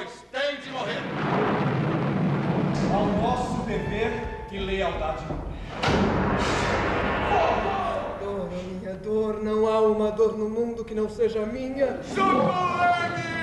pois tem de morrer. Ao nosso dever, que lealdade. Dor, minha dor, não há uma dor no mundo que não seja a minha. Socorre-me!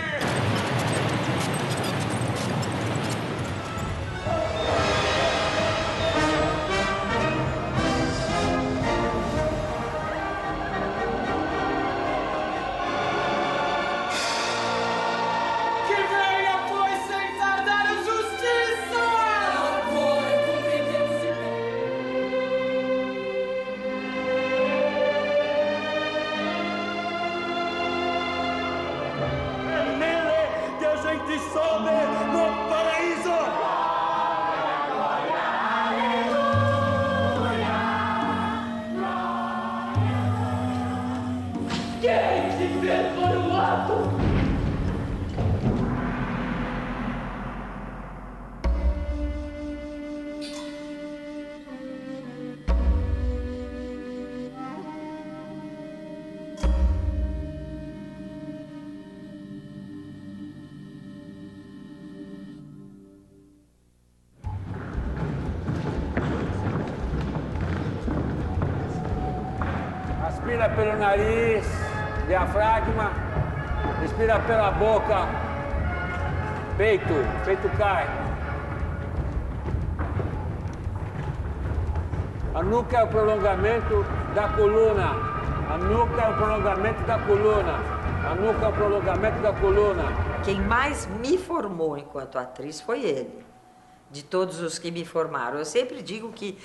Inspira pelo nariz, diafragma, expira pela boca, peito cai. A nuca é o prolongamento da coluna, a nuca é o prolongamento da coluna, a nuca é o prolongamento da coluna. Quem mais me formou enquanto atriz foi ele. De todos os que me formaram. Eu sempre digo que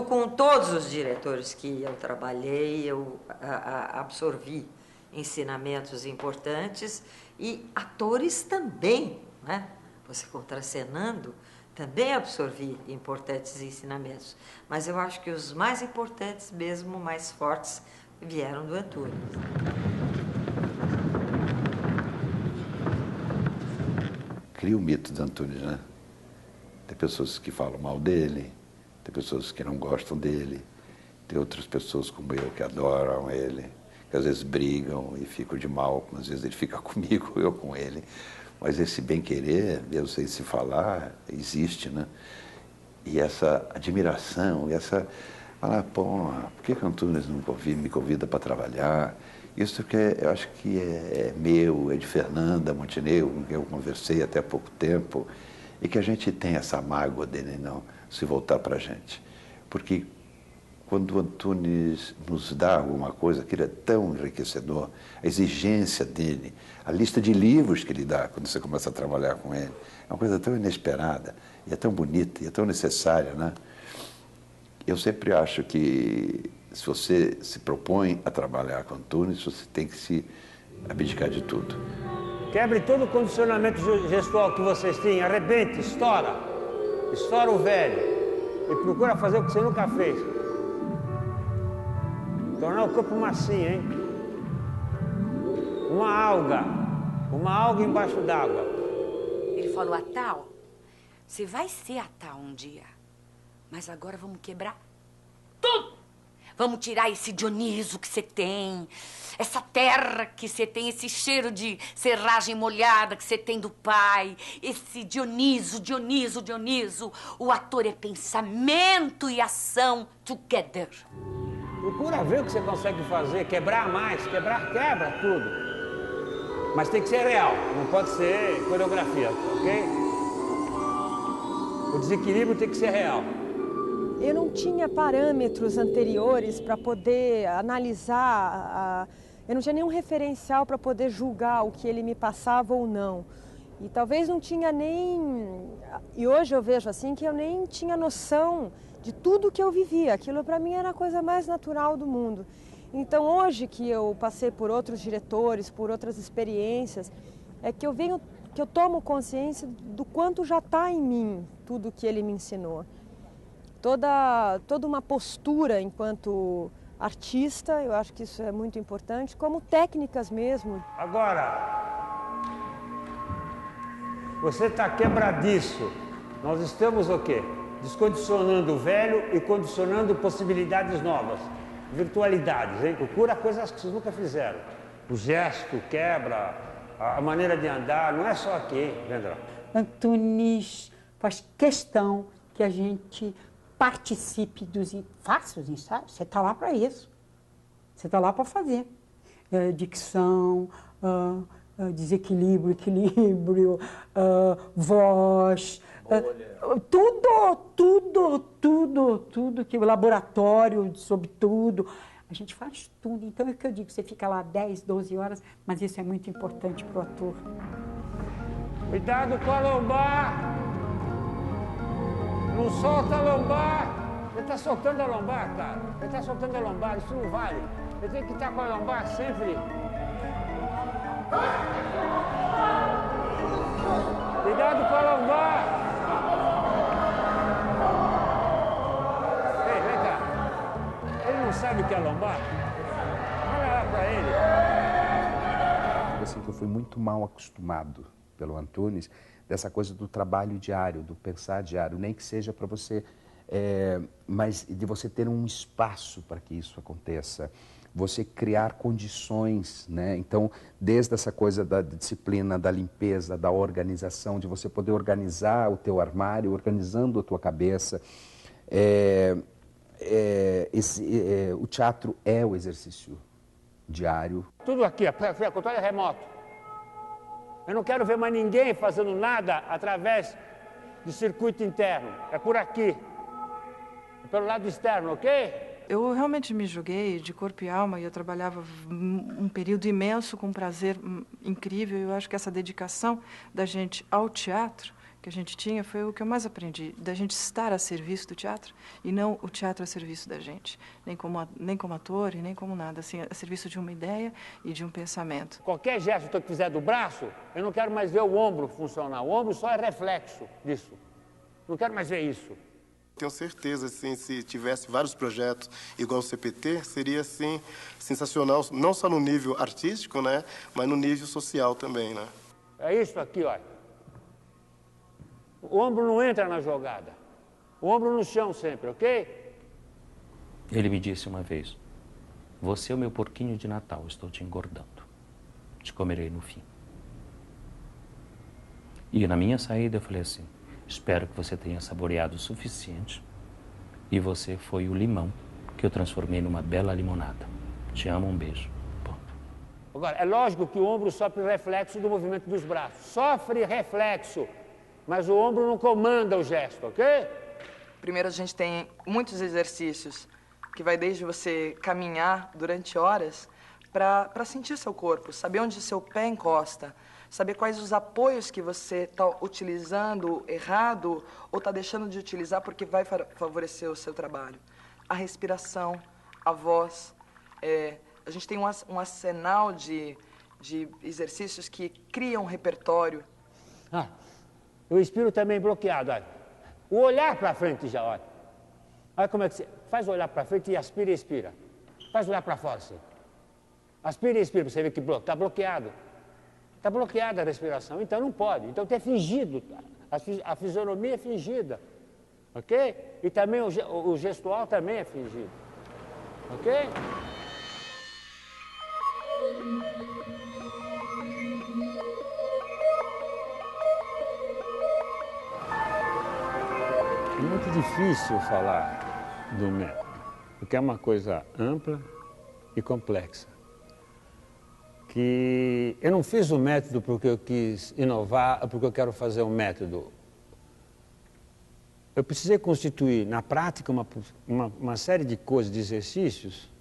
com todos os diretores que eu trabalhei, eu absorvi ensinamentos importantes e atores também, né? Você contracenando, também absorvi importantes ensinamentos. Mas eu acho que os mais importantes mesmo, mais fortes, vieram do Antunes. Cria o mito do Antunes, né? Tem pessoas que falam mal dele, tem pessoas que não gostam dele, tem outras pessoas como eu que adoram ele, que às vezes brigam e ficam de mal, às vezes ele fica comigo, eu com ele. Mas esse bem-querer, eu sei se falar, existe, né? E essa admiração, e essa... Falar, pô, por que Antunes não me convida para trabalhar? Isso que eu acho que é meu, é de Fernanda Montenegro, com quem eu conversei até há pouco tempo, e que a gente tem essa mágoa dele não se voltar para a gente. Porque quando o Antunes nos dá alguma coisa, aquilo é tão enriquecedor, a exigência dele, a lista de livros que ele dá quando você começa a trabalhar com ele, é uma coisa tão inesperada, e é tão bonita, e é tão necessária, né? Eu sempre acho que se você se propõe a trabalhar com Antunes, você tem que se abdicar de tudo. Quebre todo o condicionamento gestual que vocês têm, arrebente, estoura o velho e procura fazer o que você nunca fez. Tornar o corpo macio, hein? Uma alga embaixo d'água. Ele falou, Atal, você vai ser Atal um dia, mas agora vamos quebrar tudo. Vamos tirar esse Dioniso que você tem, essa terra que você tem, esse cheiro de serragem molhada que você tem do pai, esse Dioniso. O ator é pensamento e ação together. Procura ver o que você consegue fazer, quebra tudo. Mas tem que ser real, não pode ser coreografia, ok? O desequilíbrio tem que ser real. Eu não tinha parâmetros anteriores para poder analisar, eu não tinha nenhum referencial para poder julgar o que ele me passava ou não. E talvez não tinha nem... E hoje eu vejo assim que eu nem tinha noção de tudo que eu vivia. Aquilo para mim era a coisa mais natural do mundo. Então hoje que eu passei por outros diretores, por outras experiências, é que eu tomo consciência do quanto já está em mim tudo que ele me ensinou. Toda uma postura enquanto artista, eu acho que isso é muito importante, como técnicas mesmo. Agora, você está quebradiço. Nós estamos o quê? Descondicionando o velho e condicionando possibilidades novas. Virtualidades, hein? Procura coisas que vocês nunca fizeram. O gesto quebra, a maneira de andar, não é só aqui, Vendrão. Antunes faz questão que a gente participe faça os ensaios. Você está lá para isso. Você está lá para fazer. Dicção, desequilíbrio, equilíbrio, voz, tudo que o laboratório sobre tudo. A gente faz tudo. Então é o que eu digo, você fica lá 10, 12 horas, mas isso é muito importante para o ator. Cuidado com a lombar! Não solta a lombar! Ele está soltando a lombar, cara. Ele está soltando a lombar, isso não vale. Ele tem que estar com a lombar sempre. Cuidado com a lombar! Ei, vem cá. Ele não sabe o que é lombar? Olha lá para ele. Assim, que eu fui muito mal acostumado pelo Antunes, dessa coisa do trabalho diário, do pensar diário, nem que seja para você, mas de você ter um espaço para que isso aconteça, você criar condições, né? Então, desde essa coisa da disciplina, da limpeza, da organização, de você poder organizar o teu armário, organizando a tua cabeça, o teatro é o exercício diário. Tudo aqui, a controle é remoto. Eu não quero ver mais ninguém fazendo nada através de circuito interno. É por aqui. É pelo lado externo, ok? Eu realmente me joguei de corpo e alma e eu trabalhava um período imenso com um prazer incrível. Eu acho que essa dedicação da gente ao teatro que a gente tinha foi o que eu mais aprendi, da gente estar a serviço do teatro e não o teatro a serviço da gente, nem como ator e nem como nada, assim, a serviço de uma ideia e de um pensamento. Qualquer gesto que eu fizer do braço, eu não quero mais ver o ombro funcionar. O ombro só é reflexo disso. Não quero mais ver isso. Tenho certeza, assim, se tivesse vários projetos igual o CPT, seria, assim, sensacional, não só no nível artístico, né, mas no nível social também, né? É isso aqui, olha. O ombro não entra na jogada. O ombro no chão sempre, ok? Ele me disse uma vez, você é o meu porquinho de Natal, estou te engordando. Te comerei no fim. E na minha saída eu falei assim, espero que você tenha saboreado o suficiente e você foi o limão que eu transformei numa bela limonada. Te amo, um beijo. Ponto. Agora, é lógico que o ombro sofre reflexo do movimento dos braços. Sofre reflexo, mas o ombro não comanda o gesto, ok? Primeiro a gente tem muitos exercícios, que vai desde você caminhar durante horas para sentir seu corpo, saber onde seu pé encosta, saber quais os apoios que você está utilizando errado ou está deixando de utilizar porque vai favorecer o seu trabalho. A respiração, a voz. A gente tem um arsenal de exercícios que criam um repertório. O espírito também bloqueado, olha. O olhar para frente já, olha. Olha como é que você... Faz o olhar para frente e aspira e expira. Faz o olhar para fora, assim. Aspira e expira, para você ver que está bloqueado. Está bloqueada a respiração, então não pode. Então tem fingido, a fisionomia é fingida, ok? E também o gestual também é fingido, ok? É muito difícil falar do método, porque é uma coisa ampla e complexa. Que eu não fiz o método porque eu quis inovar, porque eu quero fazer um método. Eu precisei constituir na prática uma série de coisas, de exercícios,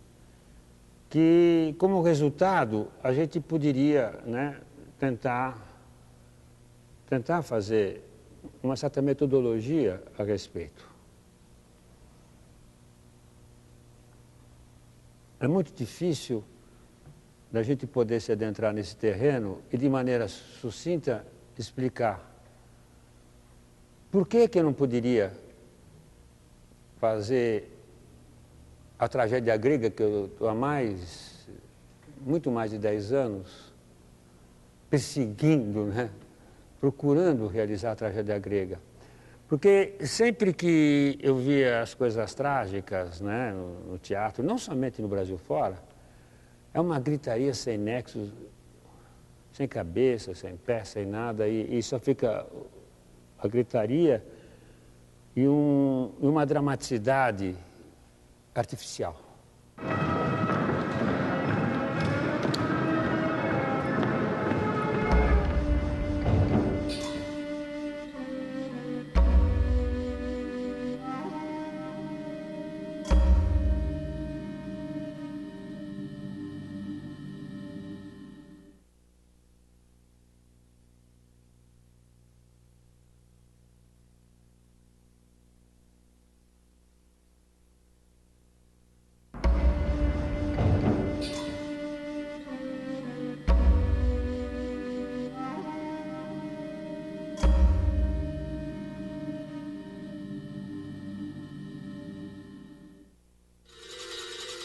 que como resultado a gente poderia, né, tentar fazer uma certa metodologia a respeito. É muito difícil da gente poder se adentrar nesse terreno e de maneira sucinta explicar por que eu não poderia fazer a tragédia grega que eu estou há muito mais de 10 anos perseguindo, né? Procurando realizar a tragédia grega. Porque sempre que eu via as coisas trágicas, né, no teatro, não somente no Brasil fora, é uma gritaria sem nexo sem cabeça, sem pé, sem nada, e só fica a gritaria e uma dramaticidade artificial.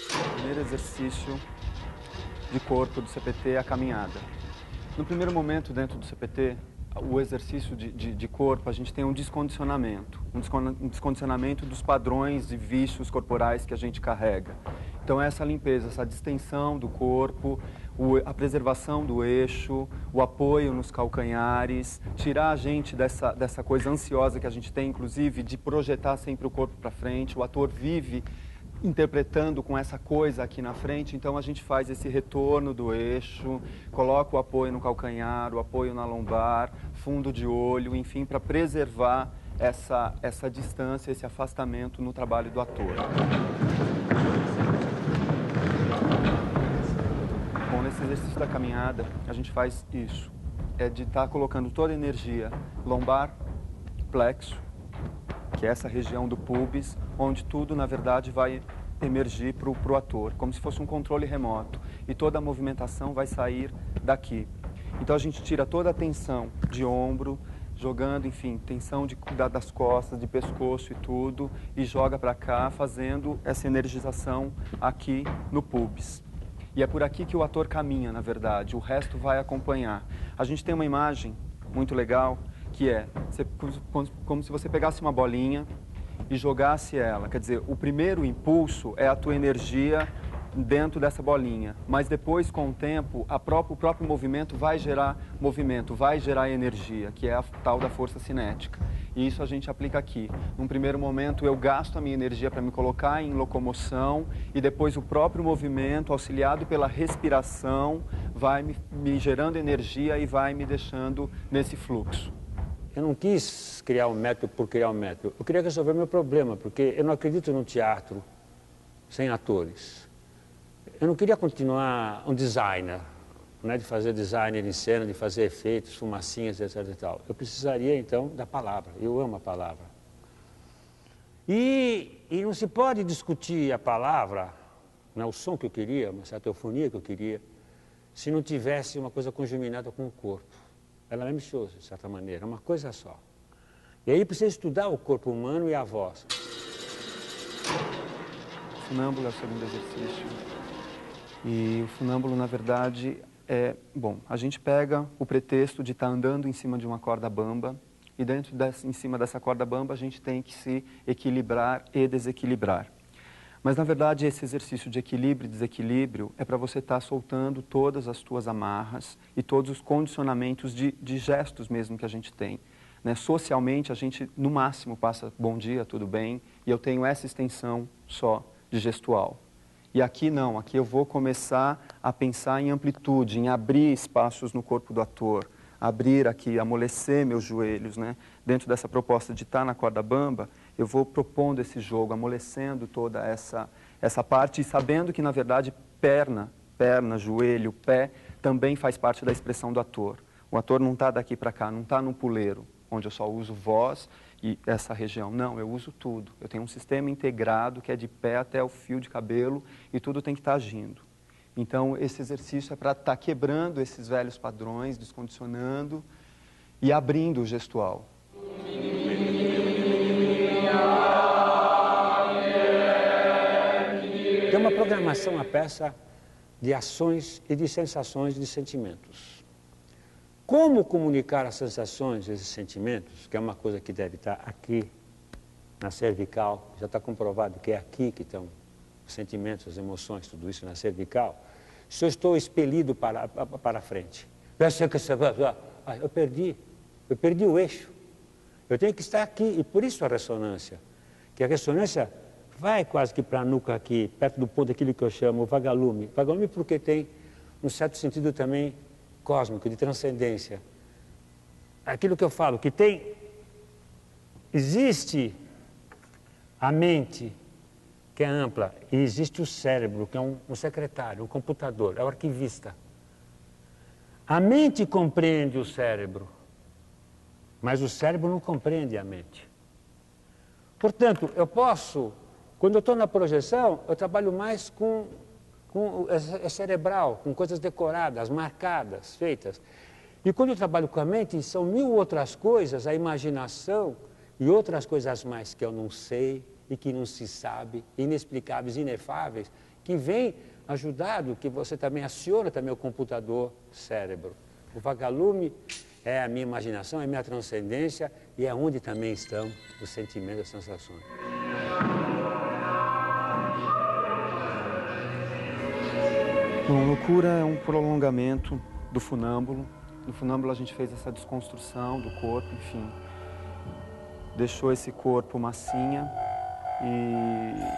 O primeiro exercício de corpo do CPT é a caminhada. No primeiro momento, dentro do CPT, o exercício de corpo, a gente tem um descondicionamento dos padrões e vícios corporais que a gente carrega. Então, essa limpeza, essa distensão do corpo, a preservação do eixo, o apoio nos calcanhares, tirar a gente dessa coisa ansiosa que a gente tem, inclusive, de projetar sempre o corpo para frente. O ator vive interpretando com essa coisa aqui na frente, então a gente faz esse retorno do eixo, coloca o apoio no calcanhar, o apoio na lombar, fundo de olho, enfim, para preservar essa distância, esse afastamento no trabalho do ator. Bom, nesse exercício da caminhada, a gente faz isso, é de estar colocando toda a energia lombar, plexo, que é essa região do pubis, onde tudo, na verdade, vai emergir para o ator, como se fosse um controle remoto. E toda a movimentação vai sair daqui. Então, a gente tira toda a tensão de ombro, jogando, enfim, tensão das costas, de pescoço e tudo, e joga para cá, fazendo essa energização aqui no pubis. E é por aqui que o ator caminha, na verdade, o resto vai acompanhar. A gente tem uma imagem muito legal, que é como se você pegasse uma bolinha e jogasse ela. Quer dizer, o primeiro impulso é a tua energia dentro dessa bolinha, mas depois, com o tempo, o próprio movimento vai gerar movimento, vai gerar energia, que é a tal da força cinética. E isso a gente aplica aqui. Num primeiro momento, eu gasto a minha energia para me colocar em locomoção e depois o próprio movimento, auxiliado pela respiração, vai me gerando energia e vai me deixando nesse fluxo. Eu não quis criar um método por criar um método. Eu queria resolver meu problema, porque eu não acredito num teatro sem atores. Eu não queria continuar um designer, né, de fazer designer em cena, de fazer efeitos, fumacinhas, etc. e tal. Eu precisaria, então, da palavra. Eu amo a palavra. E não se pode discutir a palavra, né, o som que eu queria, uma certa eufonia que eu queria, se não tivesse uma coisa conjuminada com o corpo. Ela é mexosa, de certa maneira, é uma coisa só. E aí precisa estudar o corpo humano e a voz. O funâmbulo é o segundo exercício. E o funâmbulo, na verdade, bom, a gente pega o pretexto de estar andando em cima de uma corda bamba e em cima dessa corda bamba a gente tem que se equilibrar e desequilibrar. Mas, na verdade, esse exercício de equilíbrio e desequilíbrio é para você estar soltando todas as tuas amarras e todos os condicionamentos de gestos mesmo que a gente tem. Né? Socialmente, a gente, no máximo, passa bom dia, tudo bem, e eu tenho essa extensão só de gestual. E aqui não, aqui eu vou começar a pensar em amplitude, em abrir espaços no corpo do ator, abrir aqui, amolecer meus joelhos, né? Dentro dessa proposta de estar na corda bamba, eu vou propondo esse jogo, amolecendo toda essa parte e sabendo que, na verdade, perna, joelho, pé, também faz parte da expressão do ator. O ator não está daqui para cá, não está num puleiro, onde eu só uso voz e essa região. Não, eu uso tudo. Eu tenho um sistema integrado que é de pé até o fio de cabelo e tudo tem que estar agindo. Então, esse exercício é para estar quebrando esses velhos padrões, descondicionando e abrindo o gestual. Tem uma programação, a peça, de ações e de sensações e de sentimentos. Como comunicar as sensações e esses sentimentos, que é uma coisa que deve estar aqui, na cervical, já está comprovado que é aqui que estão os sentimentos, as emoções, tudo isso na cervical, se eu estou expelido para frente. Eu perdi o eixo. Eu tenho que estar aqui, e por isso a ressonância. Que a ressonância vai quase que para a nuca aqui, perto do ponto daquilo que eu chamo o vagalume. Vagalume porque tem um certo sentido também cósmico, de transcendência. Aquilo que eu falo, que existe a mente, que é ampla, e existe o cérebro, que é um secretário, um computador, é o arquivista. A mente compreende o cérebro, mas o cérebro não compreende a mente. Portanto, eu posso, quando eu estou na projeção, eu trabalho mais é cerebral, com coisas decoradas, marcadas, feitas. E quando eu trabalho com a mente, são 1000 outras coisas, a imaginação e outras coisas mais que eu não sei e que não se sabe, inexplicáveis, inefáveis, que vêm ajudado, que você também aciona também o computador cérebro. O vagalume é a minha imaginação, é a minha transcendência e é onde também estão os sentimentos, as sensações. Bom, loucura é um prolongamento do funâmbulo. No funâmbulo a gente fez essa desconstrução do corpo, enfim. Deixou esse corpo massinha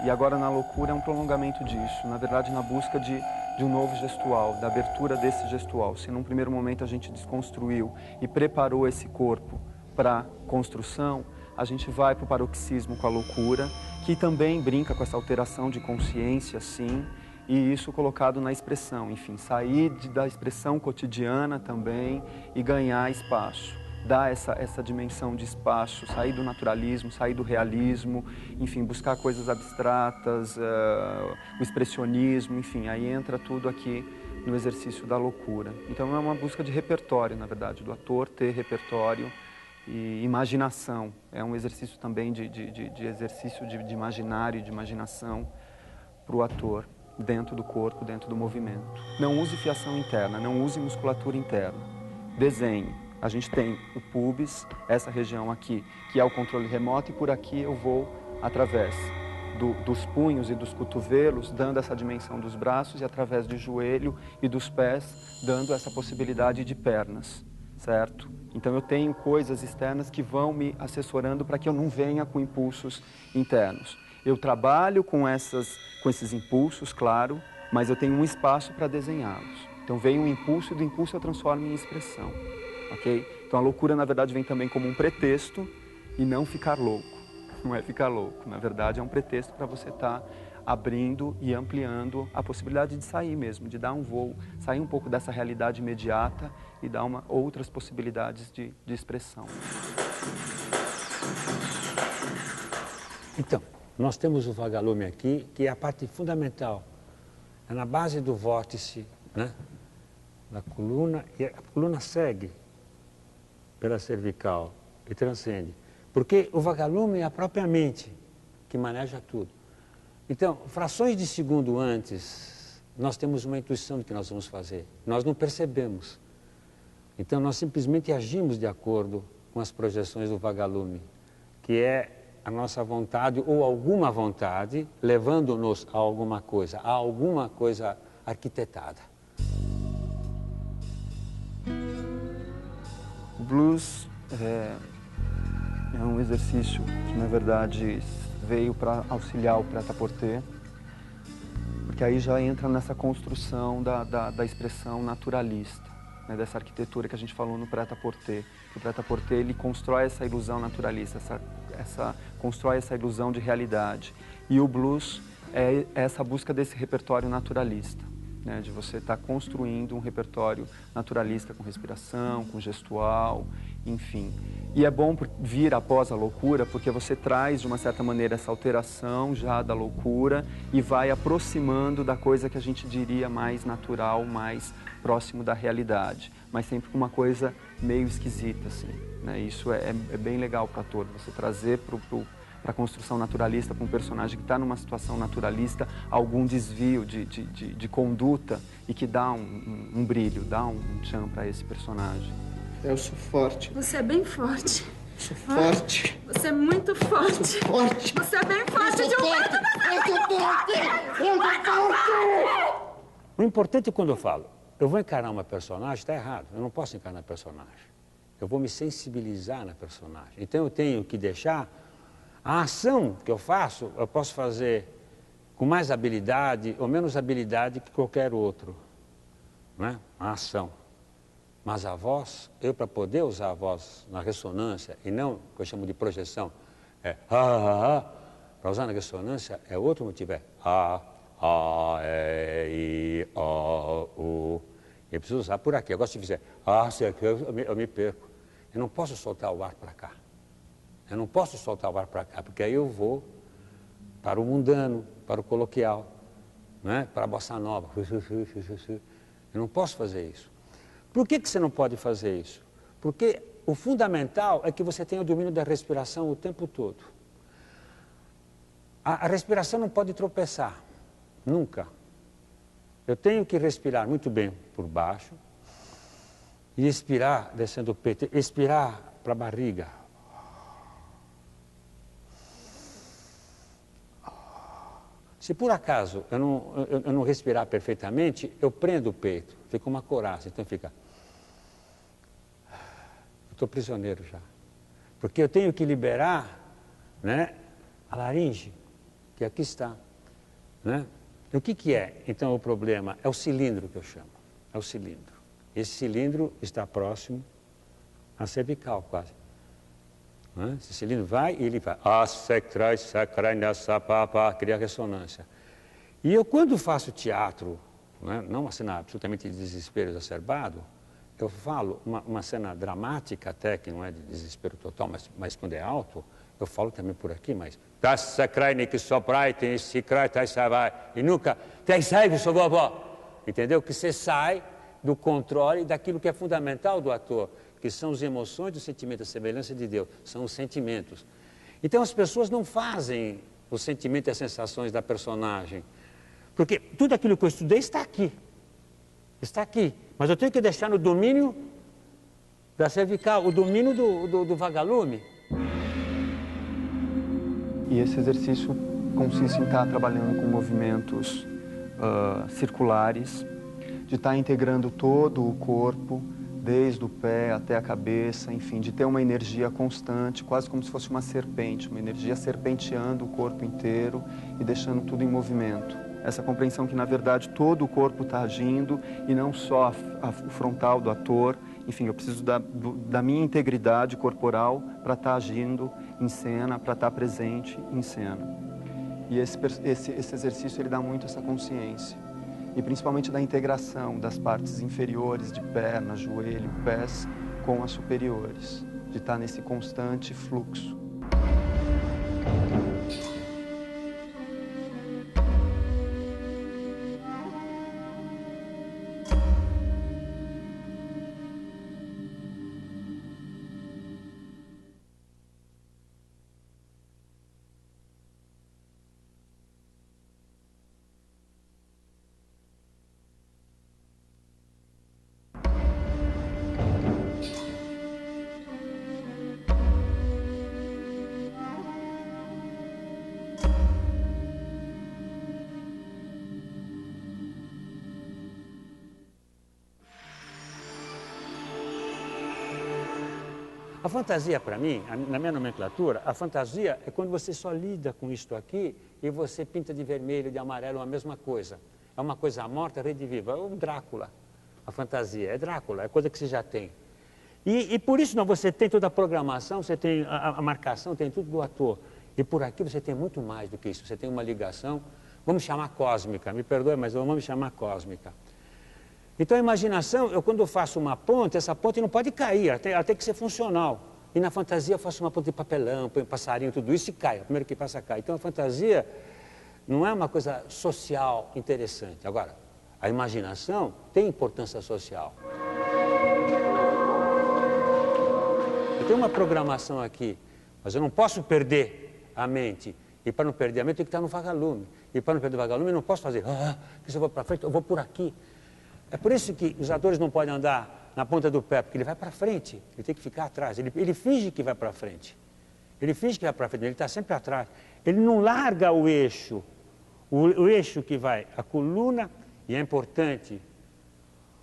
e agora na loucura é um prolongamento disso. Na verdade, na busca de um novo gestual, da abertura desse gestual. Se num primeiro momento a gente desconstruiu e preparou esse corpo para construção, a gente vai para o paroxismo com a loucura, que também brinca com essa alteração de consciência, sim, e isso colocado na expressão, enfim, sair da expressão cotidiana também e ganhar espaço, dar essa dimensão de espaço, sair do naturalismo, sair do realismo, enfim, buscar coisas abstratas, o expressionismo, enfim, aí entra tudo aqui no exercício da loucura. Então é uma busca de repertório, na verdade, do ator ter repertório e imaginação. É um exercício também de exercício de imaginário, de imaginação para o ator, dentro do corpo, dentro do movimento. Não use fiação interna, não use musculatura interna. Desenhe. A gente tem o pubis, essa região aqui, que é o controle remoto, e por aqui eu vou através dos punhos e dos cotovelos, dando essa dimensão dos braços, e através do joelho e dos pés, dando essa possibilidade de pernas, certo? Então eu tenho coisas externas que vão me assessorando para que eu não venha com impulsos internos. Eu trabalho com esses impulsos, claro, mas eu tenho um espaço para desenhá-los. Então vem um impulso e do impulso eu transformo em expressão. Okay? Então a loucura, na verdade, vem também como um pretexto e não ficar louco. Não é ficar louco, na verdade é um pretexto para você estar abrindo e ampliando a possibilidade de sair mesmo, de dar um voo, sair um pouco dessa realidade imediata e dar outras possibilidades de expressão. Então, nós temos o vagalume aqui, que é a parte fundamental. É na base do vórtice, né, da coluna, e a coluna segue pela cervical e transcende. Porque o vagalume é a própria mente que maneja tudo. Então, frações de segundo antes, nós temos uma intuição do que nós vamos fazer. Nós não percebemos. Então, nós simplesmente agimos de acordo com as projeções do vagalume, que é a nossa vontade ou alguma vontade, levando-nos a alguma coisa arquitetada. O blues é um exercício que, na verdade, veio para auxiliar o prêt-à-porter, porque aí já entra nessa construção da expressão naturalista, né, dessa arquitetura que a gente falou no prêt-à-porter. O prêt-à-porter, ele constrói essa ilusão naturalista, constrói essa ilusão de realidade. E o blues é essa busca desse repertório naturalista, né, de você estar construindo um repertório naturalista com respiração, com gestual, enfim. E é bom vir após a loucura, porque você traz, de uma certa maneira, essa alteração já da loucura e vai aproximando da coisa que a gente diria mais natural, mais próximo da realidade, mas sempre com uma coisa meio esquisita, assim, né? Isso é bem legal para o ator, você trazer para a construção naturalista, para um personagem que está numa situação naturalista, algum desvio de conduta e que dá um brilho, dá um tchan para esse personagem. Eu sou forte. Você é bem forte. Sou forte. Você é muito forte. Sou forte. Você é bem forte de um jeito. O importante quando eu falo, eu vou encarnar uma personagem, está errado. Eu não posso encarnar personagem. Eu vou me sensibilizar na personagem. Então eu tenho que deixar a ação que eu faço, eu posso fazer com mais habilidade ou menos habilidade que qualquer outro. Né? A ação. Mas a voz, eu para poder usar a voz na ressonância, e não o que eu chamo de projeção, para usar na ressonância é outro motivo, u. Eu preciso usar por aqui. Agora se fizer eu me perco. Eu não posso soltar o ar para cá. Eu não posso soltar o ar para cá, porque aí eu vou para o mundano, para o coloquial, né? Para a bossa nova. Eu não posso fazer isso. Por que você não pode fazer isso? Porque o fundamental é que você tenha o domínio da respiração o tempo todo. A respiração não pode tropeçar, nunca. Eu tenho que respirar muito bem por baixo e expirar descendo o peito, expirar para a barriga. Se por acaso eu não respirar perfeitamente, eu prendo o peito, fica uma coraça, então fica... Eu estou prisioneiro já. Porque eu tenho que liberar, né, a laringe, que aqui está. Né? O que é, então, o problema? É o cilindro que eu chamo, é o cilindro. Esse cilindro está próximo à cervical, quase. Esse cilindro vai e ele vai, cria ressonância. E eu, quando faço teatro, né, não uma cena absolutamente de desespero exacerbado, eu falo uma cena dramática até, que não é de desespero total, mas quando é alto, eu falo também por aqui, mas... E nunca... Entendeu? Que você sai do controle daquilo que é fundamental do ator, que são as emoções do sentimento, a semelhança de Deus, são os sentimentos. Então as pessoas não fazem o sentimento e as sensações da personagem, porque tudo aquilo que eu estudei está aqui, mas eu tenho que deixar no domínio da cervical, o domínio do vagalume. E esse exercício consiste em estar trabalhando com movimentos circulares, de estar integrando todo o corpo, desde o pé até a cabeça, enfim, de ter uma energia constante, quase como se fosse uma serpente, uma energia serpenteando o corpo inteiro e deixando tudo em movimento. Essa compreensão que, na verdade, todo o corpo está agindo e não só o frontal do ator. Enfim, eu preciso da minha integridade corporal para estar agindo em cena, para estar presente em cena. E esse exercício ele dá muito essa consciência. E principalmente da integração das partes inferiores de perna, joelho, pés com as superiores, de estar nesse constante fluxo. A fantasia, para mim, na minha nomenclatura, a fantasia é quando você só lida com isto aqui e você pinta de vermelho, de amarelo, a mesma coisa. É uma coisa morta, rediviva. É um Drácula. A fantasia é Drácula, é coisa que você já tem. E por isso não, você tem toda a programação, você tem a marcação, tem tudo do ator. E por aqui você tem muito mais do que isso. Você tem uma ligação, vamos chamar cósmica, me perdoe, mas vamos chamar cósmica. Então a imaginação, eu quando faço uma ponte, essa ponte não pode cair, ela tem que ser funcional. E na fantasia eu faço uma ponte de papelão, põe um passarinho, tudo isso e cai, o primeiro que passa cai. Então a fantasia não é uma coisa social interessante. Agora, a imaginação tem importância social. Eu tenho uma programação aqui, mas eu não posso perder a mente. E para não perder a mente, eu tenho que estar no vagalume. E para não perder o vagalume, eu não posso fazer, que se eu vou para frente, eu vou por aqui. É por isso que os atores não podem andar na ponta do pé, porque ele vai para frente, ele tem que ficar atrás. Ele finge que vai para frente. Ele finge que vai para frente, ele está sempre atrás. Ele não larga o eixo. O eixo que vai, a coluna, e é importante,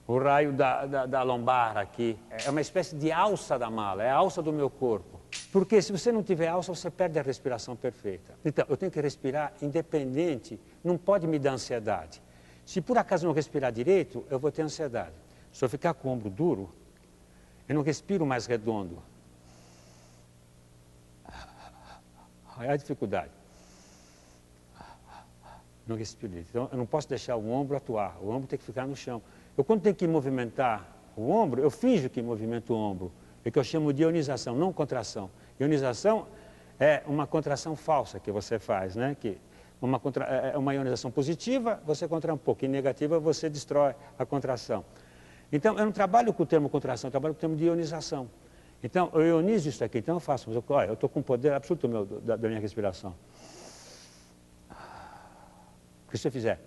o raio da lombar aqui. É uma espécie de alça da mala, é a alça do meu corpo. Porque se você não tiver alça, você perde a respiração perfeita. Então, eu tenho que respirar independente, não pode me dar ansiedade. Se por acaso não respirar direito, eu vou ter ansiedade. Se eu ficar com o ombro duro, eu não respiro mais redondo. Aí a dificuldade. Não respiro direito. Então, eu não posso deixar o ombro atuar, o ombro tem que ficar no chão. Eu, quando tenho que movimentar o ombro, eu finjo que movimento o ombro. É que eu chamo de ionização, não contração. Ionização é uma contração falsa que você faz, né? Que é uma ionização positiva, você contrai um pouco, e negativa, você destrói a contração. Então, eu não trabalho com o termo contração, eu trabalho com o termo de ionização. Então, eu ionizo isso aqui, então eu faço, olha, eu estou com poder absoluto da minha respiração. Porque se eu fizer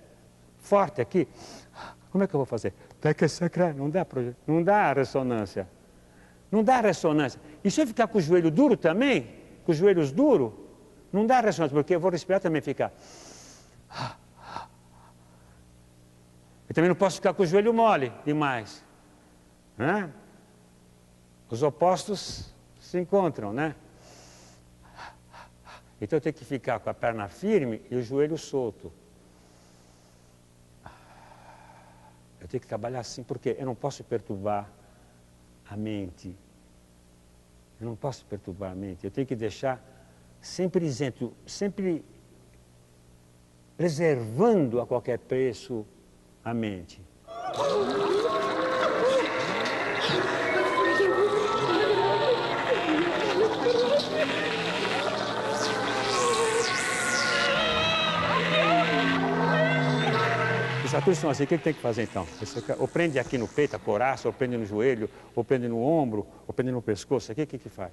forte aqui, como é que eu vou fazer? Não dá ressonância. Não dá ressonância. E se eu ficar com o joelho duro também, com os joelhos duros, não dá ressonância, porque eu vou respirar também ficar. Eu também não posso ficar com o joelho mole demais. Né? Os opostos se encontram, né? Então eu tenho que ficar com a perna firme e o joelho solto. Eu tenho que trabalhar assim, porque eu não posso perturbar a mente. Eu não posso perturbar a mente. Eu tenho que deixar sempre isento, sempre reservando a qualquer preço a mente. Os atores são assim, o que tem que fazer então? Ou prende aqui no peito, a coraça, ou prende no joelho, ou prende no ombro, ou prende no pescoço. O que faz?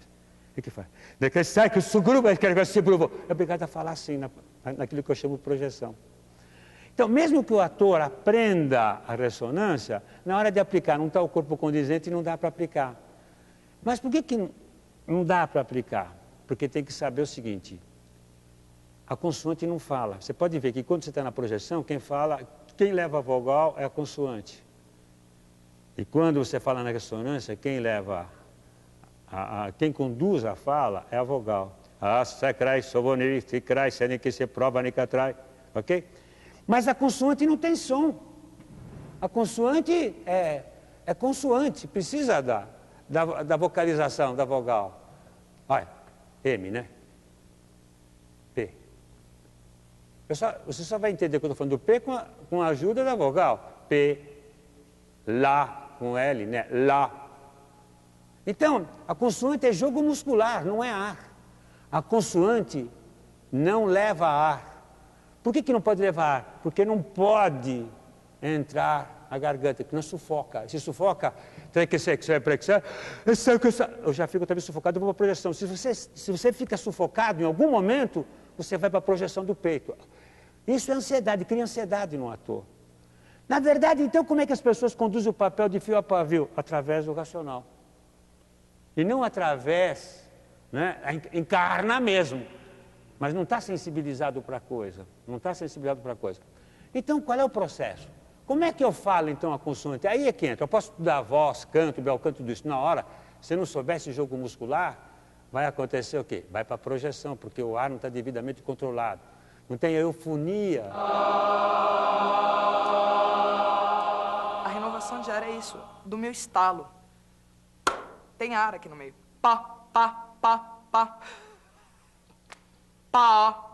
O que faz? É obrigado a falar assim, naquilo que eu chamo de projeção. Então, mesmo que o ator aprenda a ressonância, na hora de aplicar não está o corpo condizente e não dá para aplicar. Mas por que não dá para aplicar? Porque tem que saber o seguinte, a consoante não fala. Você pode ver que quando você está na projeção, quem leva a vogal é a consoante. E quando você fala na ressonância, quem conduz a fala é a vogal. Ok? Mas a consoante não tem som. A consoante é consoante, precisa da vocalização da vogal. Olha, M, né? P. Você só vai entender que eu estou falando do P com a ajuda da vogal. P, Lá, com L, né? Lá. Então, a consoante é jogo muscular, não é ar. A consoante não leva ar. Por que não pode levar ar? Porque não pode entrar a garganta, que não sufoca. Se sufoca, eu já fico também sufocado, eu vou para a projeção. Se você fica sufocado em algum momento, você vai para a projeção do peito. Isso é ansiedade, cria ansiedade no ator. Na verdade, então, como é que as pessoas conduzem o papel de fio a pavio? Através do racional. E não através, né, encarna mesmo, mas não está sensibilizado para a coisa. Não está sensibilizado para a coisa. Então, qual é o processo? Como é que eu falo, então, a consoante? Aí é que entra. Eu posso estudar voz, canto, bel canto disso. Na hora, se não souber esse jogo muscular, vai acontecer o quê? Vai para a projeção, porque o ar não está devidamente controlado. Não tem a eufonia. A renovação de ar é isso, do meu estalo. Tem ar aqui no meio. Pá, pá, pá, pá. Pá.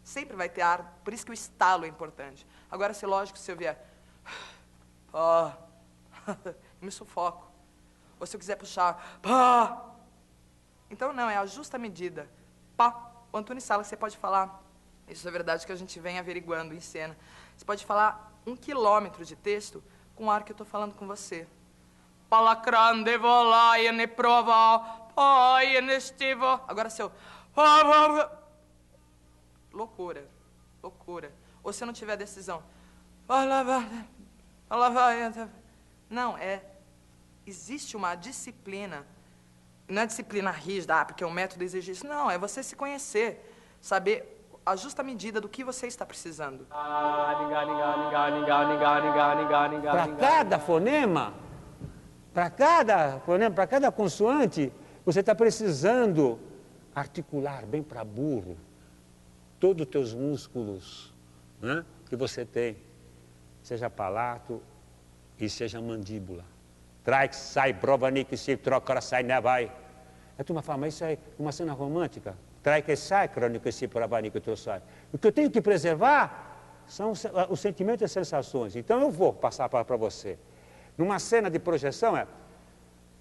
Sempre vai ter ar, por isso que o estalo é importante. Agora, se lógico, se eu vier... Pá. Eu me sufoco. Ou se eu quiser puxar... Pá. Então, não, é a justa medida. Pá. O Antunes Sala, você pode falar... Isso é verdade que a gente vem averiguando em cena. Você pode falar 1 quilômetro de texto com o ar que eu estou falando com você. Palacrande volai ne prova, pai nestivo. Agora se eu... Loucura, loucura. Ou se eu não tiver decisão... Não, existe uma disciplina. Não é disciplina rígida, porque o método exige isso. Não, é você se conhecer, saber a justa medida do que você está precisando. Para cada fonema, para cada consoante, você está precisando articular bem para burro todos os teus músculos, né, que você tem, seja palato e seja mandíbula. Trai, sai, brovanik, se troca, sai, né, vai. A turma fala, mas isso é uma cena romântica. Trai que sai, crônica, se brovanik, sai. O que eu tenho que preservar são os sentimentos e as sensações. Então eu vou passar para você. Numa cena de projeção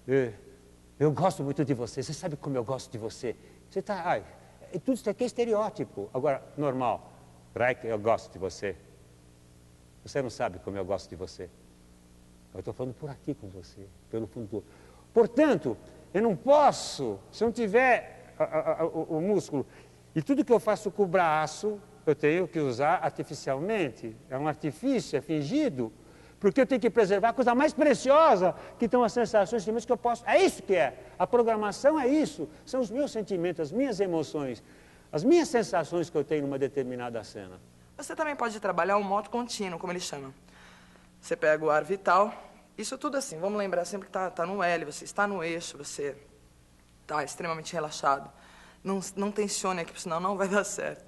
eu gosto muito de você, você sabe como eu gosto de você. Você está, tudo isso aqui é estereótipo. Agora, normal, Reich, eu gosto de você. Você não sabe como eu gosto de você. Eu estou falando por aqui com você, pelo fundo. Portanto, eu não posso, se eu não tiver o músculo, e tudo que eu faço com o braço, eu tenho que usar artificialmente. É um artifício, é fingido. Porque eu tenho que preservar a coisa mais preciosa, que estão as sensações, os sentimentos que eu posso. É isso que é. A programação é isso. São os meus sentimentos, as minhas emoções, as minhas sensações que eu tenho numa determinada cena. Você também pode trabalhar um modo contínuo, como eles chamam. Você pega o ar vital, isso tudo assim, vamos lembrar sempre que tá no L, você está no eixo, você está extremamente relaxado. Não tensione aqui, senão não vai dar certo.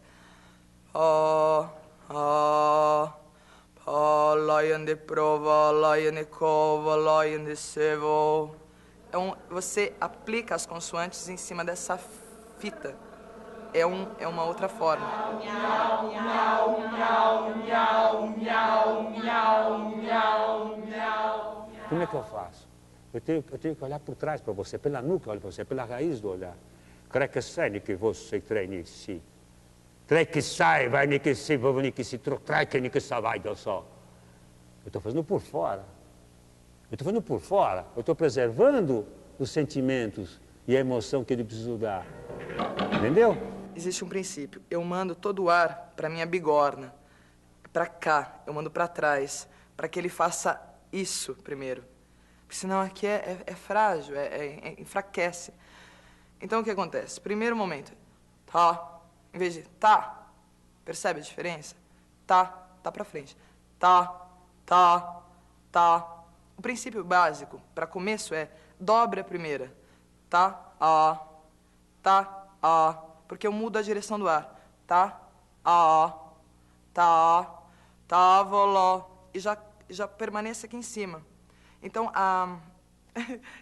Lion de prova, lion de cova, lion de sevo. Você aplica as consoantes em cima dessa fita. É uma outra forma. Como é que eu faço? Eu tenho que olhar por trás para você, pela nuca, olho para você, pela raiz do olhar. Creio que sai que você treine si. Treine que sai, vai nem que se, vai nem que se, trai que nem que sai, vai do sol. Eu estou fazendo por fora. Eu estou preservando os sentimentos e a emoção que ele precisa dar. Entendeu? Existe um princípio. Eu mando todo o ar para minha bigorna, para cá, eu mando para trás, para que ele faça isso primeiro. Porque senão aqui é frágil, enfraquece. Então o que acontece? Primeiro momento, tá, em vez de tá, percebe a diferença? Tá para frente. Tá. O princípio básico para começo é dobre a primeira. Tá, porque eu mudo a direção do ar. Tá, voló, e já permanece aqui em cima. Então,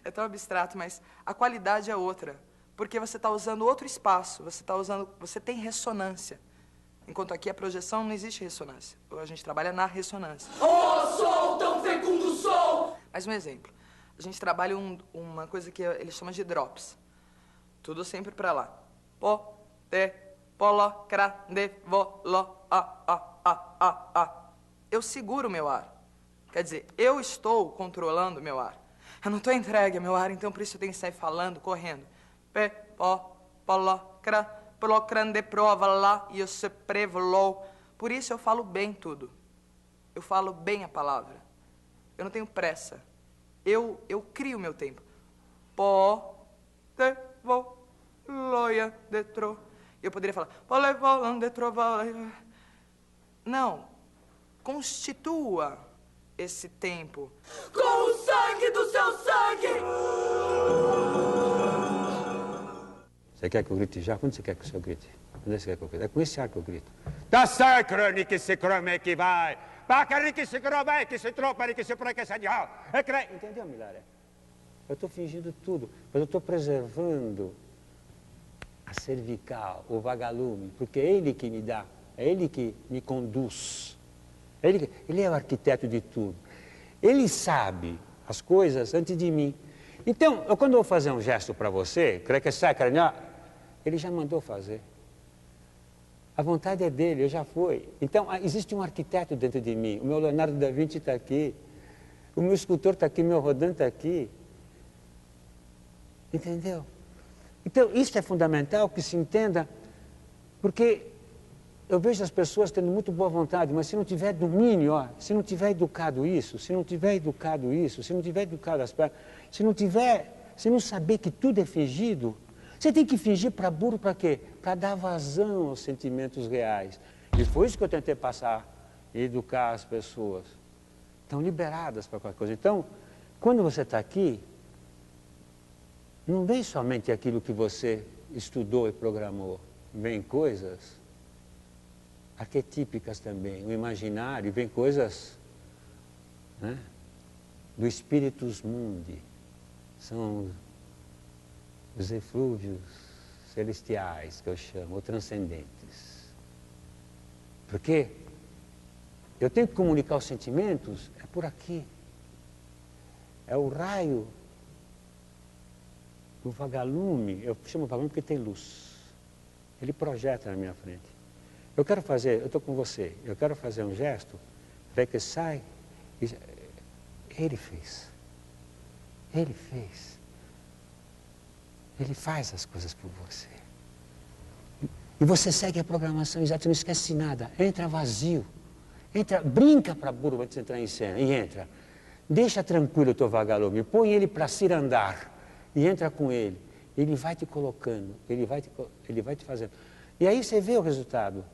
é tão abstrato, mas a qualidade é outra, porque você está usando outro espaço, você tem ressonância. Enquanto aqui a projeção não existe ressonância. A gente trabalha na ressonância. Oh, sol, tão fecundo sol! Mais um exemplo. A gente trabalha uma coisa que eles chamam de drops. Tudo sempre para lá. Po, te, polo, cra, de, vo, lo, a. Eu seguro o meu ar. Quer dizer, eu estou controlando o meu ar. Eu não estou entregue ao meu ar, então por isso eu tenho que sair falando, correndo. Pe, po, polo, cra, polo, cran, de, prova, lá, e eu se prevolo. Por isso eu falo bem tudo. Eu falo bem a palavra. Eu não tenho pressa. Eu crio o meu tempo. Po, te, vo, loia, de, tro. Eu poderia falar, pole, volan, de, trova. Não. Constitua esse tempo. Com o sangue do seu sangue! Você quer que eu grite já? Quando você quer que o senhor grite? Quando você quer que eu grite? É com esse ar que eu grito. Tá sacro, que se crome que vai. Bacari que se crome, que se tropa, que se proi, que se adial. Entendeu, Milária? Eu estou fingindo tudo, mas eu estou preservando a cervical, o vagalume, porque é ele que me dá, é ele que me conduz. Ele é o arquiteto de tudo. Ele sabe as coisas antes de mim. Então, quando eu vou fazer um gesto para você, creio que sai, ele já mandou fazer. A vontade é dele, eu já fui. Então, existe um arquiteto dentro de mim. O meu Leonardo da Vinci está aqui. O meu escultor está aqui, o meu Rodin está aqui. Entendeu? Então, isso é fundamental que se entenda, porque eu vejo as pessoas tendo muito boa vontade, mas se não tiver domínio, se não tiver educado isso, se não tiver educado as pernas, se não saber que tudo é fingido, Você tem que fingir para burro para quê? Para dar vazão aos sentimentos reais. E foi isso que eu tentei passar e educar as pessoas. Estão liberadas para qualquer coisa. Então, quando você está aqui, não vem somente aquilo que você estudou e programou. Vem coisas arquetípicas também, o imaginário, vem coisas, né, do Spiritus Mundi. São os eflúvios celestiais, que eu chamo, ou transcendentes. Porque eu tenho que comunicar os sentimentos, é por aqui. É o raio do vagalume, eu chamo vagalume porque tem luz. Ele projeta na minha frente. Eu quero fazer, eu estou com você, eu quero fazer um gesto, vê que sai, ele fez. Ele fez. Ele faz as coisas por você. E você segue a programação exata, não esquece nada. Entra vazio. Entra, brinca para burro antes de entrar em cena. E entra. Deixa tranquilo o teu vagalume. Põe ele para cirandar. E entra com ele. Ele vai te colocando. Ele vai te fazendo. E aí você vê o resultado.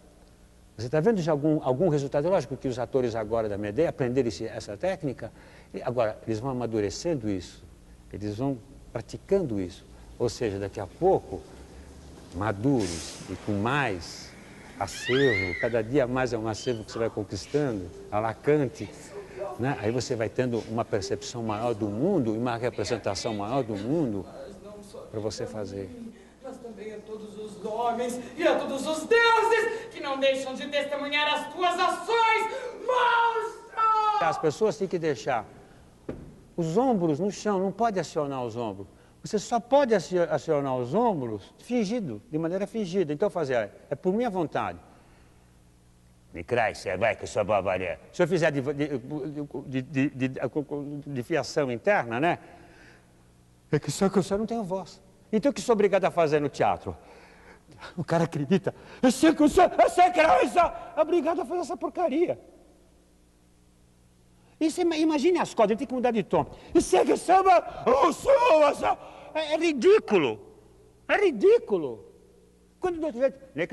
Você está vendo de algum resultado? Lógico que os atores agora da Medea aprenderam essa técnica. Agora, eles vão amadurecendo isso. Eles vão praticando isso. Ou seja, daqui a pouco, maduros e com mais acervo, cada dia mais é um acervo que você vai conquistando, alacante, né? Aí você vai tendo uma percepção maior do mundo e uma representação maior do mundo para você fazer. Mas também a todos os homens e a todos os deuses que não deixam de testemunhar as tuas ações, monstro! As pessoas têm que deixar os ombros no chão, não pode acionar os ombros. Você só pode acionar os ombros fingido, de maneira fingida. Então fazer, é por minha vontade. Me crai, você vai que eu sou babaria. Se eu fizer de fiação interna, né? É que só que eu só não tenho voz. Então o que sou obrigado a fazer no teatro? O cara acredita. Eu sei que eu sou obrigado a fazer essa porcaria. E você imagine as cordas, tem que mudar de tom. Isso é que samba, é ridículo. É ridículo. Quando do outro jeito, eu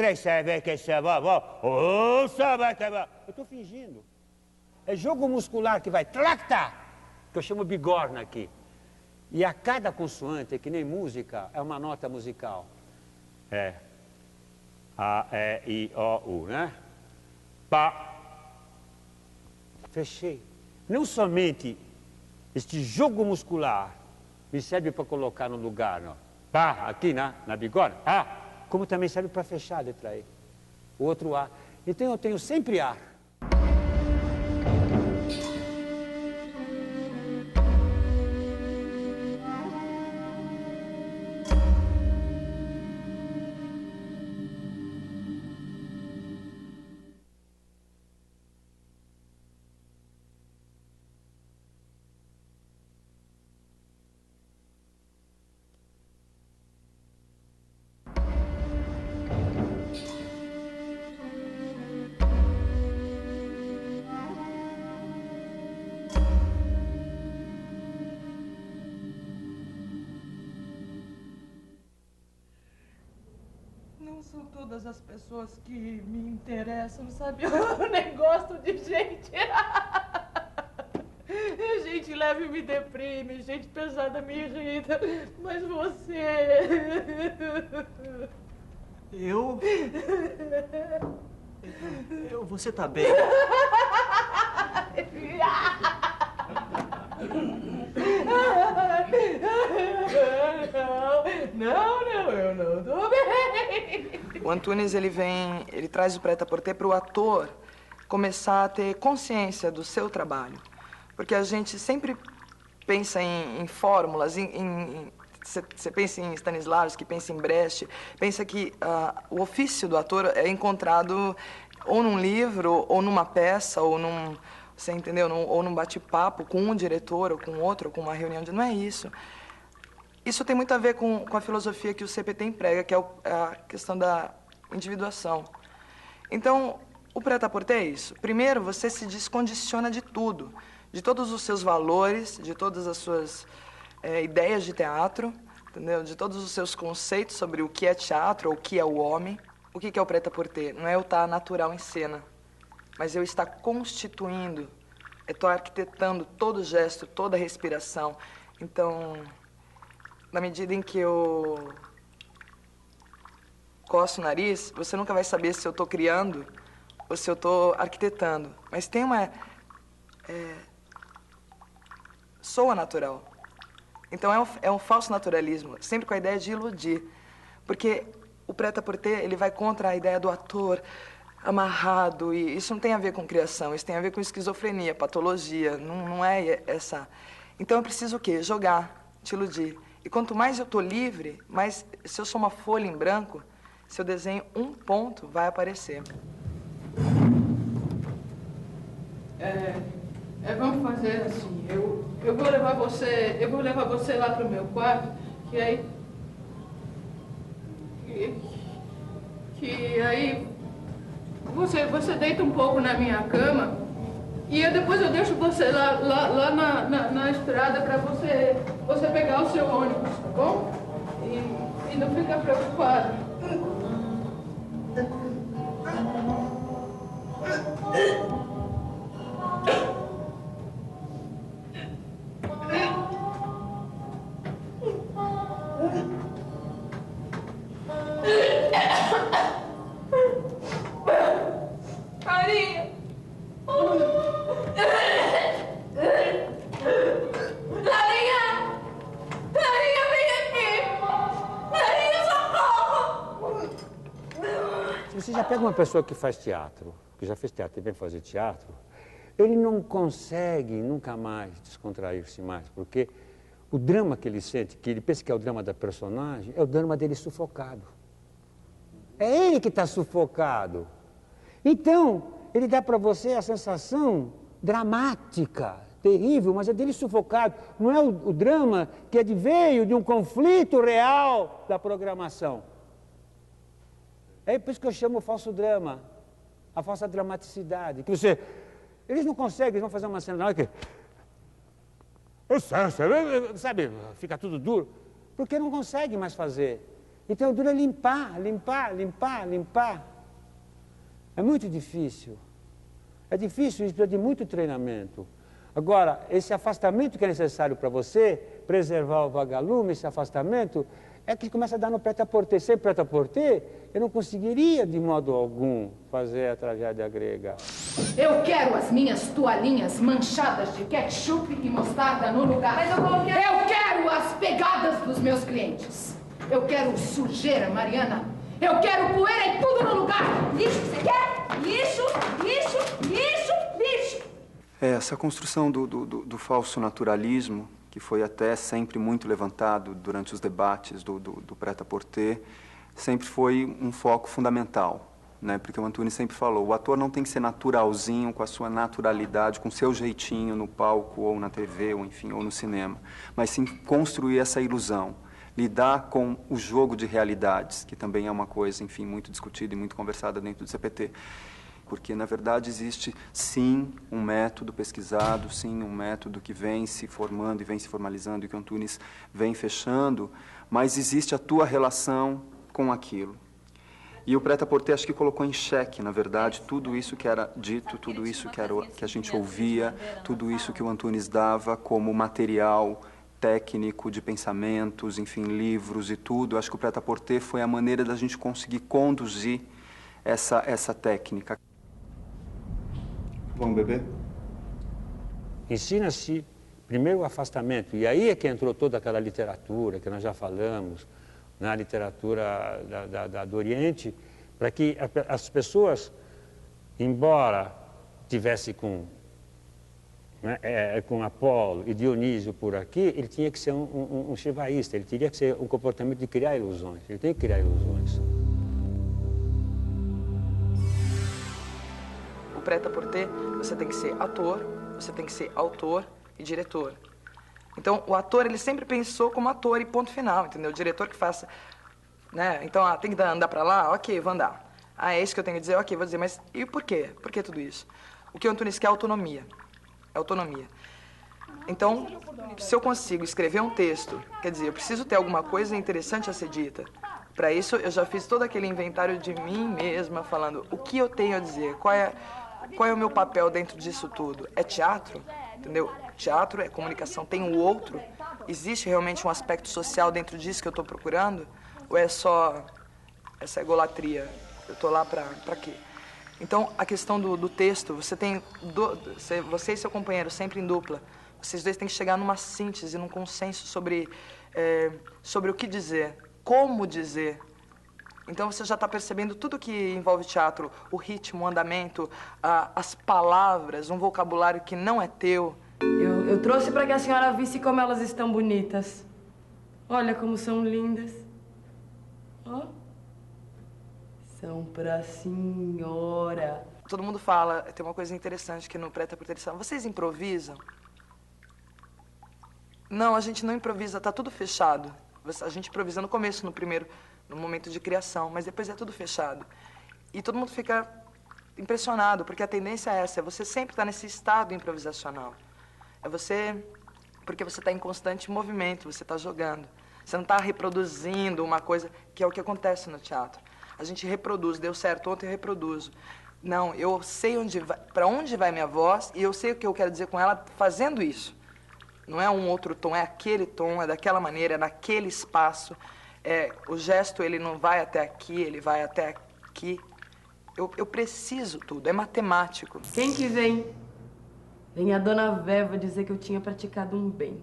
estou fingindo. É jogo muscular que vai tlacta, que eu chamo bigorna aqui. E a cada consoante, que nem música, é uma nota musical. É A, E, I, O, U, né? Pá. Fechei. Não somente este jogo muscular me serve para colocar no lugar, não. Pá, aqui na bigorna, como também serve para fechar a letra E. O outro A. Então eu tenho sempre A. São todas as pessoas que me interessam, sabe? Eu nem gosto de gente. Gente leve me deprime, gente pesada me irrita. Mas você... Você tá bem? Não, eu não tô bem. O Antunes, ele traz o prêt-à-porter para o ator começar a ter consciência do seu trabalho. Porque a gente sempre pensa em fórmulas, você pensa em Stanislavski, pensa em Brecht, pensa que o ofício do ator é encontrado ou num livro, ou numa peça, ou num... Você entendeu? Ou num bate-papo com um diretor, ou com outro, ou com uma reunião. Não é isso. Isso tem muito a ver com a filosofia que o CPT emprega, que é a questão da individuação. Então, o prêt-à-porter é isso. Primeiro, você se descondiciona de tudo, de todos os seus valores, de todas as suas ideias de teatro, entendeu? De todos os seus conceitos sobre o que é teatro, ou o que é o homem. O que é o prêt-à-porter? Não é eu estar natural em cena, mas eu estar constituindo, eu estou arquitetando todo gesto, toda respiração. Então, na medida em que eu coço o nariz, você nunca vai saber se eu estou criando ou se eu estou arquitetando. Mas tem uma... soa natural. Então é um falso naturalismo, sempre com a ideia de iludir. Porque o prêt-à-porter, ele vai contra a ideia do ator amarrado, e isso não tem a ver com criação, isso tem a ver com esquizofrenia, patologia, não é essa... Então eu preciso o quê? Jogar, te iludir. E quanto mais eu estou livre, mais, se eu sou uma folha em branco, se eu desenho um ponto, vai aparecer. Vamos fazer assim, eu vou levar você lá pro meu quarto, que aí você deita um pouco na minha cama e depois eu deixo você lá na estrada para você pegar o seu ônibus, tá bom? E não fica preocupado. Carinha! Carinha! Carinha, vem aqui! Carinha, socorro! Se você já pega uma pessoa que faz teatro, que já fez teatro e vem fazer teatro, ele não consegue nunca mais descontrair-se mais, porque o drama que ele sente, que ele pensa que é o drama da personagem, é o drama dele sufocado. É ele que está sufocado. Então, ele dá para você a sensação dramática, terrível, mas é dele sufocado. Não é o drama que veio de um conflito real da programação. É por isso que eu chamo o falso drama, a falsa dramaticidade. Que eles não conseguem, eles vão fazer uma cena, não é que... Sabe, fica tudo duro, porque não consegue mais fazer. Então, o duro é limpar. É muito difícil. É difícil, isso precisa de muito treinamento. Agora, esse afastamento que é necessário para você, preservar o vagalume, esse afastamento, é que começa a dar no prêt-à-porter. Sem prêt-à-porter, eu não conseguiria, de modo algum, fazer a tragédia grega. Eu quero as minhas toalhinhas manchadas de ketchup e mostarda no lugar. Mas eu quero as pegadas dos meus clientes. Eu quero sujeira, Mariana. Eu quero poeira e tudo no lugar. Lixo, você quer? Lixo, lixo, lixo, lixo. Essa construção do falso naturalismo, que foi até sempre muito levantado durante os debates do prêt-à-porter, sempre foi um foco fundamental, né? Porque o Antunes sempre falou, o ator não tem que ser naturalzinho, com a sua naturalidade, com o seu jeitinho no palco, ou na TV, ou enfim, ou no cinema, mas sim construir essa ilusão, lidar com o jogo de realidades, que também é uma coisa, enfim, muito discutida e muito conversada dentro do CPT. Porque, na verdade, existe, sim, um método pesquisado, sim, um método que vem se formando e vem se formalizando e que o Antunes vem fechando, mas existe a tua relação com aquilo. E o prêt-à-porter acho que colocou em xeque, na verdade, tudo isso que era dito, tudo isso que a gente ouvia, tudo isso que o Antunes dava como material técnico de pensamentos, enfim, livros e tudo. Acho que o prêt-à-porter foi a maneira da gente conseguir conduzir essa técnica. Vamos beber? Ensina-se primeiro o afastamento, e aí é que entrou toda aquela literatura que nós já falamos, na literatura do Oriente, para que as pessoas, embora tivesse com Apolo e Dionísio por aqui, ele tinha que ser um shivaísta, ele teria que ser um comportamento de criar ilusões, ele tem que criar ilusões. O prêt-à-porter, você tem que ser ator, você tem que ser autor e diretor. Então, o ator, ele sempre pensou como ator e ponto final, entendeu? O diretor que faça, né? Então, tem que andar pra lá? Ok, vou andar. É isso que eu tenho que dizer? Ok, vou dizer. Mas e por quê? Por que tudo isso? O que o Antunes quer é autonomia. É autonomia. Então, se eu consigo escrever um texto, quer dizer, eu preciso ter alguma coisa interessante a ser dita. Para isso, eu já fiz todo aquele inventário de mim mesma, falando o que eu tenho a dizer, qual é o meu papel dentro disso tudo. É teatro? Entendeu? Teatro é comunicação, tem o outro. Existe realmente um aspecto social dentro disso que eu estou procurando? Ou é só essa egolatria? Eu estou lá para quê? Então, a questão do texto, você e seu companheiro, sempre em dupla, vocês dois têm que chegar numa síntese, num consenso sobre o que dizer, como dizer. Então, você já está percebendo tudo que envolve teatro, o ritmo, o andamento, as palavras, um vocabulário que não é teu. Eu trouxe para que a senhora visse como elas estão bonitas. Olha como são lindas. Ó. São pra senhora. Todo mundo fala, tem uma coisa interessante que no Preta-por-Ter eles falam, vocês improvisam? Não, a gente não improvisa, tá tudo fechado. A gente improvisa no começo, no momento de criação, mas depois é tudo fechado. E todo mundo fica impressionado, porque a tendência é essa, é você sempre estar nesse estado improvisacional. É você, porque você está em constante movimento, você está jogando. Você não está reproduzindo uma coisa, que é o que acontece no teatro. A gente reproduz, deu certo ontem, eu reproduzo. Não, eu sei para onde vai minha voz e eu sei o que eu quero dizer com ela fazendo isso. Não é um outro tom, é aquele tom, é daquela maneira, é naquele espaço. O gesto, ele não vai até aqui, ele vai até aqui. Eu preciso tudo, é matemático. Quem que vem? Vem a dona Veva dizer que eu tinha praticado um bem.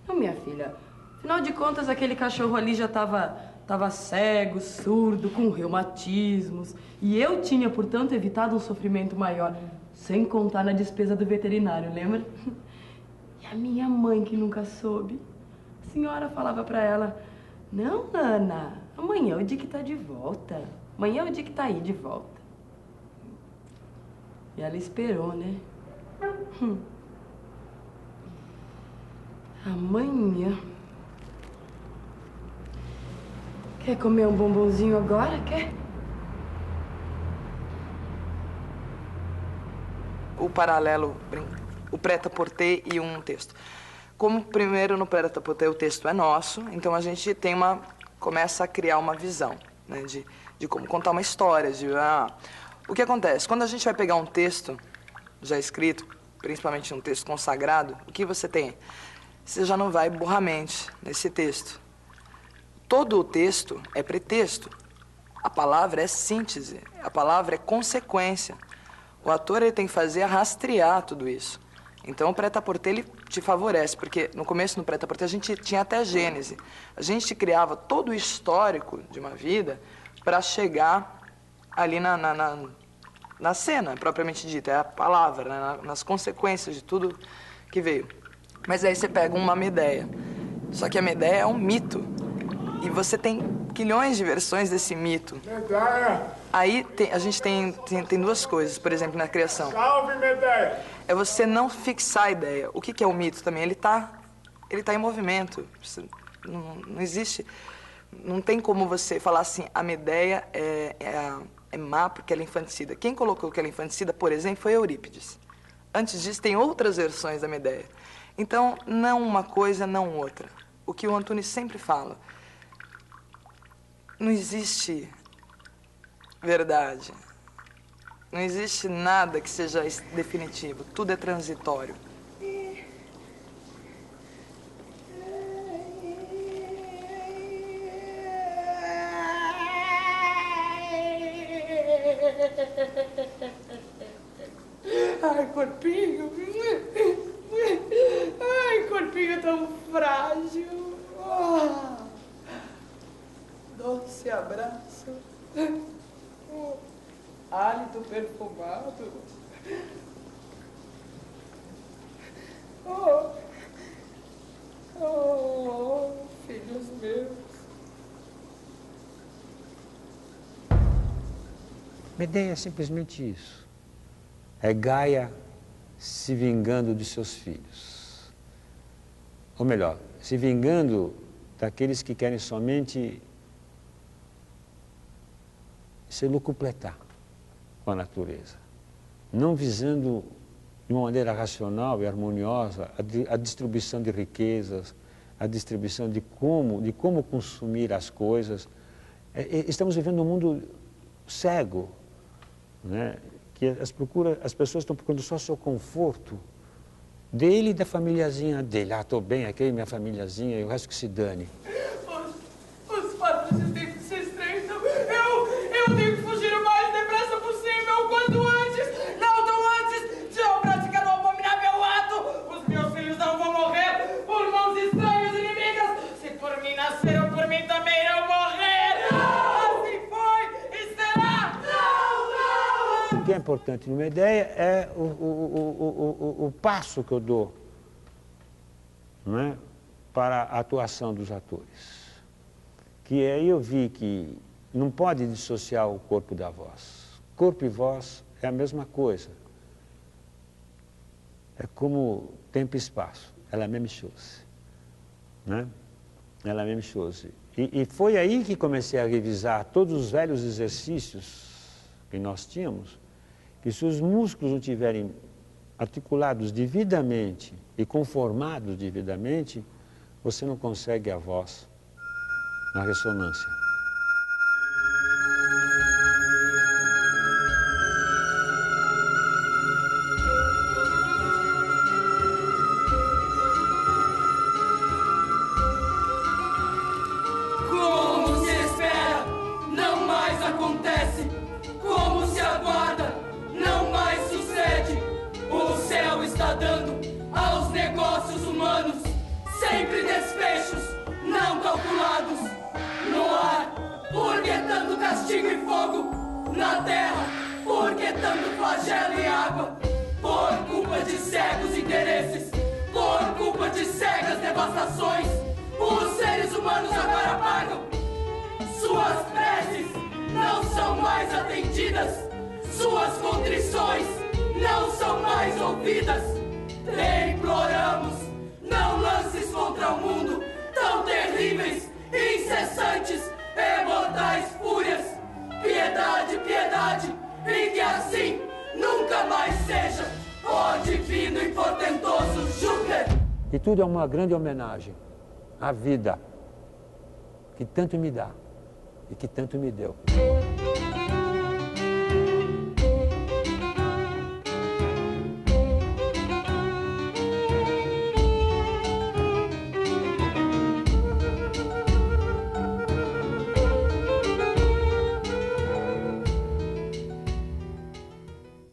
Não, minha filha, afinal de contas, aquele cachorro ali já estava cego, surdo, com reumatismos. E eu tinha, portanto, evitado um sofrimento maior. Sem contar na despesa do veterinário, lembra? E a minha mãe, que nunca soube. A senhora falava pra ela, não, Ana, amanhã é o dia que tá de volta. Amanhã é o dia que tá aí de volta. E ela esperou, né? Amanhã. Quer comer um bombonzinho agora? Quer? O paralelo, o Preta-por-Ter e um texto. Como primeiro no Preta-por-Ter o texto é nosso, então a gente começa a criar uma visão, né, de como contar uma história. O que acontece? Quando a gente vai pegar um texto já escrito, principalmente um texto consagrado, o que você tem? Você já não vai burramente nesse texto. Todo o texto é pretexto. A palavra é síntese, a palavra é consequência. O ator ele tem que fazer rastrear tudo isso. Então o Preta-por-Ter ele te favorece, porque no começo no Preta-por-Ter a gente tinha até gênese. A gente criava todo o histórico de uma vida para chegar ali na cena, propriamente dita, é a palavra, né? Nas consequências de tudo que veio. Mas aí você pega uma Medeia. Só que a Medeia é um mito. E você tem quilhões de versões desse mito. Medeia! Aí a gente tem duas coisas, por exemplo, na criação. Salve, Medeia! É você não fixar a ideia. O que é o mito também? Ele tá em movimento. Não existe... Não tem como você falar assim, a Medeia é má porque ela é infanticida. Quem colocou que ela é infanticida, por exemplo, foi Eurípides. Antes disso, tem outras versões da Medeia. Então, não uma coisa, não outra. O que o Antunes sempre fala... Não existe verdade. Não existe nada que seja definitivo. Tudo é transitório. Ai, corpinho. Ai, corpinho tão frágil. Doce abraço. Hálito perfumado. Filhos meus. Medeia é simplesmente isso. É Gaia se vingando de seus filhos. Ou melhor, se vingando daqueles que querem somente se lucupletar com a natureza, não visando de uma maneira racional e harmoniosa, a distribuição de riquezas, a distribuição de como consumir as coisas. Estamos vivendo um mundo cego, né? Que as pessoas estão procurando só seu conforto, dele e da famíliazinha dele. Ah, estou bem aqui, minha famíliazinha, e o resto que se dane. Os fatos se estreitam. Eu tenho que fugir o mais depressa possível, quanto antes. Não tão antes de eu praticar o abominável ato. Os meus filhos não vão morrer por mãos estranhas e inimigas. Se por mim nasceram, por mim também irão morrer. Assim foi e será. O que é importante numa ideia é o passo que eu dou, não é, para a atuação dos atores. Que aí eu vi que não pode dissociar o corpo da voz. Corpo e voz é a mesma coisa. É como tempo e espaço. Ela é a mesma coisa. Né? Ela é a mesma coisa. E foi aí que comecei a revisar todos os velhos exercícios que nós tínhamos, que se os músculos não estiverem articulados devidamente e conformados devidamente, você não consegue a voz na ressonância. Como se espera, não mais acontece. Como se aguarda, não mais sucede. O céu está dando aos negócios humanos sempre desfechos não calculados. No ar, purguetando castigo e fogo. Na terra, purguetando flagelo e água. Por culpa de cegos interesses, por culpa de cegas devastações, os seres humanos agora pagam. Suas preces não são mais atendidas, suas contrições não são mais ouvidas. Te imploramos, não lances contra o mundo tão terríveis, incessantes e mortais fúrias. Piedade, piedade, e que assim nunca mais seja, ó divino e portentoso Júpiter. E tudo é uma grande homenagem à vida, que tanto me dá e que tanto me deu.